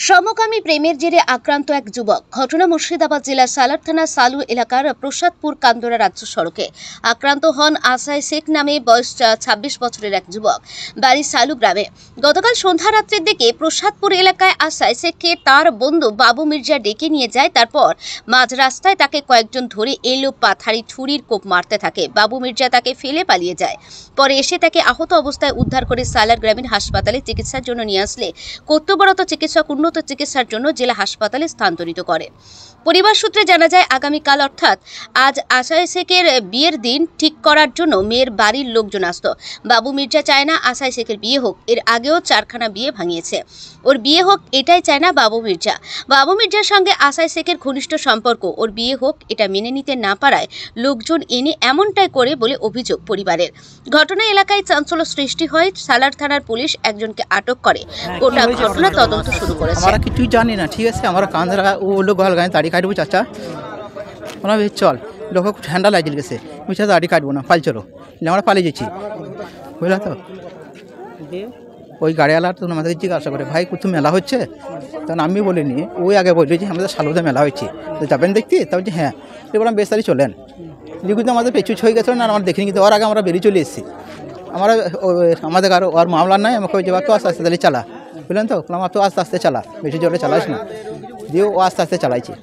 সমকামী প্রেমের জেরে আক্রান্ত এক যুবক। ঘটনা মুর্শিদাবাদ জেলার সালার থানা সালু এলাকার প্রসাদপুর কান্দোরা রাজ্য সড়কে। আক্রান্ত হন আসাই শেখ নামে বয়স 26 বছরের এক যুবক, বাড়ি সালু গ্রামে। গতকাল সন্ধ্যা রাত্রের দিকে প্রসাদপুর এলাকায় আসাই শেখকে তার বন্ধু বাবু মির্জা ডেকে নিয়ে যায়। তারপর মাঝ রাস্তায় তাকে কয়েকজন ধরে এলো পাথারি ছুরির কোপ মারতে থাকে। বাবু মির্জা তাকে ফেলে পালিয়ে যায়। পরে এসে তাকে আহত অবস্থায় উদ্ধার করে সালার গ্রামীণ হাসপাতালে চিকিৎসার জন্য নিয়ে আসলে কর্তব্যরত চিকিৎসক উন্নত চিকিৎসার জন্য জেলা হাসপাতালে স্থানান্তরিত করে। পরিবার সূত্রে জানা যায়, আগামীকাল অর্থাৎ আজ আসাই শেখের বিয়ের দিন ঠিক করার জন্য মেয়ের বাড়ির লোকজন আসতো। বাবু মির্জা চায় না আসাই শেখের বিয়ে হোক, এর আগেও 4খানা বিয়ে ভাঙিয়েছে। ওর বিয়ে হোক এটাই চায় না বাবু মির্জা। বাবু মির্জার সঙ্গে আসাই শেখের ঘনিষ্ঠ সম্পর্ক, ওর বিয়ে হোক এটা মেনে নিতে না পারায় লোকজন এনে এমনটাই করে বলে অভিযোগ পরিবারের। ঘটনা এলাকায় চাঞ্চল্য সৃষ্টি হয়। সালার থানার পুলিশ একজনকে আটক করে গোটা ঘটনা তদন্ত শুরু করেছে। আমরা কিছুই জানি না, ঠিক আছে। আমরা কান্দরা ও লোক গল গায়ে দাড়ি কাটবো চাচা, ওরা চল লোক ঠান্ডা লাগিয়ে গেছে, বুঝছে দাড়ি কাটবো না, পাল চলো, আমরা পালিয়ে যাচ্ছি, বুঝলা তো। ওই গাড়িওয়ালা তখন আমাদের জিজ্ঞাসা করে, ভাই কোথাও মেলা হচ্ছে? তখন আমি বলিনি, ওই আগে বললি যে আমাদের সালুদে মেলা হচ্ছে, তো যাবেন দেখতে? তা বলছি হ্যাঁ। এবার বেশ তাড়ি চলেন, কিন্তু আমাদের পেছু ছয়ে গেছিলো না, আমরা দেখিনি, কিন্তু ওর আগে আমরা বেরিয়ে চলে এসেছি। আমাদের আর ওর মামলা নাই, আমাকে ওই যাবার তো আস্তে আস্তে তাহলে চালা, বুঝলেন তো। আমার তো আস্তে আস্তে চালা, বেশি জোরে চালাস না। দিয়ে ও আস্তে আস্তে চালাইছে।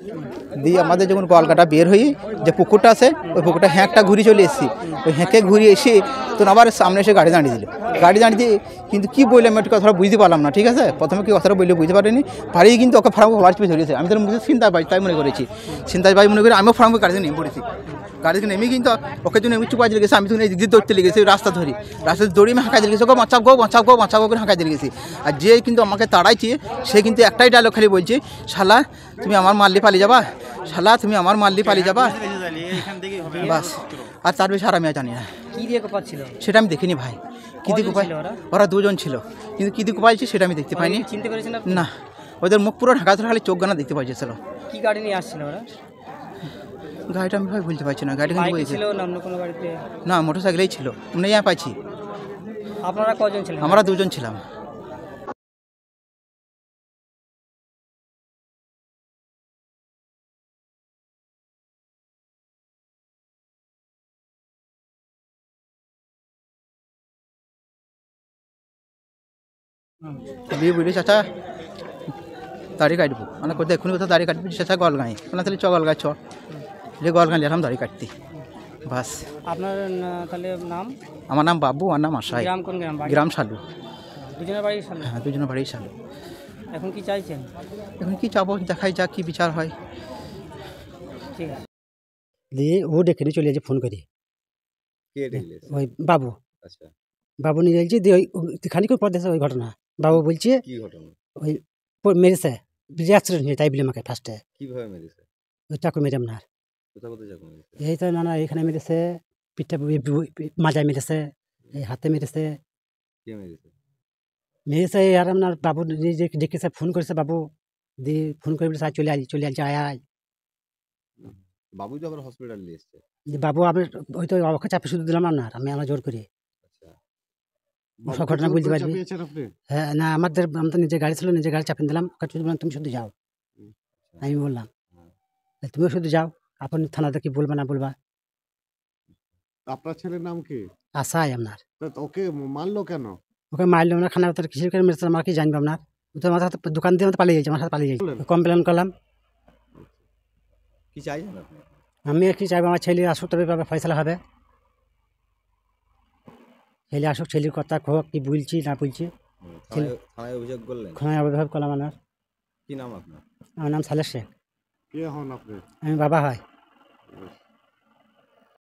দিয়ে আমাদের যখন গলকাটা বের হই, যে পুকুরটা আছে ওই পুকুরটা হ্যাঁকটা ঘুরে চলে এসেছি। ওই হ্যাঁকে ঘুরে এসে তখন আবার সামনে এসে গাড়ি দাঁড়িয়ে দিল। গাড়ি দাঁড়িয়ে দিয়ে কিন্তু কী বললাম একটু কথাটা বুঝতে পারলাম না, ঠিক আছে। প্রথমে কি কথাটা বললে বুঝতে পারিনি, পারিয়ে কিন্তু ওকে ফার্মকে ওয়াচ পেয়ে ধরেছে। আমি তার মুখে চিন্তা পাই তাই মনে করেছি, চিন্তায় পাই মনে করি আমিও ফার্মকে গাড়িতে নেমে পড়েছি। গাড়িতে নেমে কিন্তু ওকে জন্য এমনি চুপাই লেগেছে। আমি তখন এই দিকে দৌড়তে লেগেছি, রাস্তা ধরি, রাস্তা দৌড়িয়ে আমি হাঁকাই লেগেছি, ওকে বাঁচাও গো বাঁচাও গো বাঁচাও গো করে হাঁকাই লেগেছি। আর যে কিন্তু আমাকে তাড়াইছে সে কিন্তু একটাই ডায়লগ খালি বলছে, শালা তুমি আমার মারলি পালিয়ে যাবা, শালা তুমি আমার মারলি পালিয়ে যাবা, বাস। আর তার বেশি আর আমি জানি না কি দিয়ে কোপাচ্ছিল সেটা আমি দেখিনি ভাই। কি দিয়ে কোপাই? ওরা দুজন ছিল, কিন্তু কি দিয়ে কোপাইছে সেটা আমি দেখতে পাইনি। চিনতে পেরেছেন না, ওদের মুখ পুরো ঢাকা ধরে খালি চোখ গানা দেখতে পাইছিল। কি গাড়ি নিয়ে আসছিল ওরা? গাড়িটা আমি ভাই বলতে পারছি না। গাড়ি ছিল না অন্য কোনো গাড়িতে? না, মোটর সাইকেলেই ছিল। মানে পাইছি। আপনারা কজন ছিলেন? আমরা দুজন ছিলাম। দিয়ে বলি চাচা দাড়ি কাটবো, মানে কোথায় এক্ষুনি কোথাও দাড়ি কাটবি চাচা গলগাঁয়ে, মানে তাহলে চ গলগাঁ চ, যে গলগাঁ এলাম দাড়ি কাটতে, বাস। আপনার তাহলে নাম? আমার নাম বাবু, আর নাম আশাই। গ্রাম কোন গ্রাম? গ্রাম সালু। দুজনের বাড়ি সালু? হ্যাঁ, দুজনের বাড়ি সালু। এখন কি চাইছেন? এখন কি চাবো, দেখাই যাক কি বিচার হয়। ঠিক আছে। দিয়ে ও ডেকে নিয়ে চলে যাচ্ছে ফোন করে, ওই বাবু। আচ্ছা, বাবু নিয়ে যাচ্ছে। দিয়ে ওই খানিক্ষণ পর দেখে ওই ঘটনা। বাবু বলছে কি ঘটনা? ওই মেরেছে, অ্যাক্সিডেন্ট হয়ে, তাই বলে আমাকে ফার্স্টে কিভাবে মেরেছে? ওই চাকু মেরে আপনার কোথায় কোথায় চাকু মেরেছে? এই তো না এখানে মেরেছে, পিঠটা মাজায় মেরেছে, এই হাতে মেরেছে, কে মেরেছে? মেরেছে। আর আপনার বাবু নিজে ডেকেছে, ফোন করেছে বাবু। দিয়ে ফোন করে বলেছে চলে আসছে, আয় আয়। বাবু তো আবার হসপিটাল নিয়ে এসছে। যে বাবু আপনার ওই তো ওকে চাপে শুধু দিলাম আপনার, আমরা জোর করে আচ্ছা, সব ঘটনা বুঝতে পারবি। হ্যাঁ, না আমাদের নিজের গাড়ি ছিল, নিজের গাড়ি চাপিয়ে দিলাম। ওকে শুধু বললাম তুমি শুধু যাও, আমি বললাম তুমিও শুধু যাও, আপনি থানাতে কি বলবা না বলবা। আপনার ছেলের নাম কি? আশাই আপনার। ওকে মারলো কেন? ওকে মারলো না, খানা তার কিসের করে মেরেছে আমরা কি জানবো আপনার। ও তো আমার সাথে দোকান দিয়ে পালিয়ে যাচ্ছে, আমার সাথে পালিয়ে যাচ্ছে। কমপ্লেন করলাম। কি চাইছেন আপনি? আমি কি চাইবো, আমার ছেলে আসুক, তবে ফয়সালা হবে। ছেলে আসুক, ছেলের কথা হোক, কি বলছি না বলছি। থানায় অভিযোগ করলেন? খানায় অভিভাবক করলাম আমার। কি নাম আপনার? আমার নাম সালেক শেখ। কে হন আপনি? আমি বাবা হয়।